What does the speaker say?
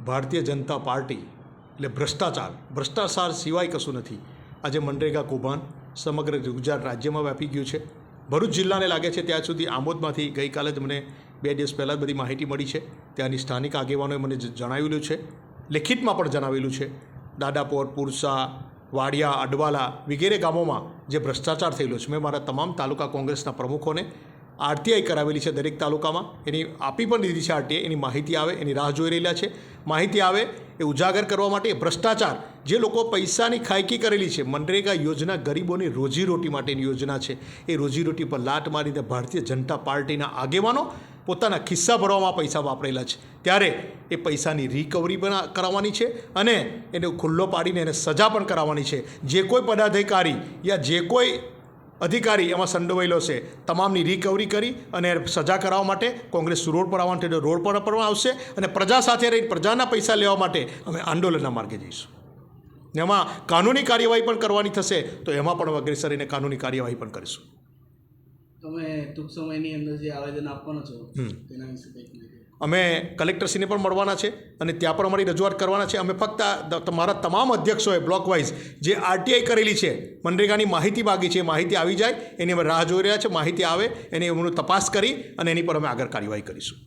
Bharatiya Janata party એટલે ભ્રષ્ટાચાર સિવાય કશું નથી. આજે મનરેગા કૌભાંડ સમગ્ર ગુજરાત રાજ્યમાં વ્યાપી ગયું છે. ભરૂચ જિલ્લાને લાગે છે ત્યાં સુધી આમોદમાંથી ગઈકાલે જ મને 2 દિવસ પહેલાં જ બધી માહિતી મળી છે. ત્યાંની સ્થાનિક આગેવાનોએ મને જણાવેલું છે, લેખિતમાં પણ જણાવેલું છે, દાદાપોર, પુરસા, વાડિયા, અડવાલા વગેરે ગામોમાં જે ભ્રષ્ટાચાર થયેલો છે. મેં મારા તમામ તાલુકા કોંગ્રેસના પ્રમુખોને આરટીઆઈ કરાવેલી છે દરેક તાલુકામાં. એની આપી પણ દીધી છે આરટીઆઈ. એની માહિતી આવે એની રાહ જોઈ રહેલા છે. માહિતી આવે એ ઉજાગર કરવા માટે ભ્રષ્ટાચાર જે લોકો પૈસાની ખાયકી કરેલી છે. મનરેગા યોજના ગરીબોની રોજીરોટી માટેની યોજના છે. એ રોજીરોટી પર લાટ મારીને ભારતીય જનતા પાર્ટીના આગેવાનો પોતાના ખિસ્સા ભરવામાં પૈસા વાપરેલા છે. ત્યારે એ પૈસાની રિકવરી પણ કરાવવાની છે અને એને ખુલ્લો પાડીને એને સજા પણ કરાવવાની છે. જે કોઈ પદાધિકારી યા જે કોઈ અધિકારી એમાં સંડોવાયેલો છે તમામની રિકવરી કરી અને સજા કરાવવા માટે કોંગ્રેસ રોડ પર આવવાનું છે. રોડ પર પણ આવશે અને પ્રજા સાથે રહી પ્રજાના પૈસા લેવા માટે અમે આંદોલનના માર્ગે જઈશું. એમાં કાનૂની કાર્યવાહી પણ કરવાની થશે તો એમાં પણ અગ્રેસર રહીને કાનૂની કાર્યવાહી પણ કરીશું. તમે ટૂંક સમયની અંદર જે આવેદન આપવાનો છો તેના વિશે કંઈક અમે કલેક્ટરશ્રીને પણ મળવાના છે અને ત્યાં પણ અમારી રજૂઆત કરવાના છે. અમે ફક્ત મારા તમામ અધ્યક્ષોએ બ્લોક વાઇઝ જે આરટીઆઈ કરેલી છે મનરેગાની માહિતી માગી છે, માહિતી આવી જાય એની અમે રાહ જોઈ રહ્યા છે. માહિતી આવે એની અમને તપાસ કરી અને એની પર અમે આગળ કાર્યવાહી કરીશું.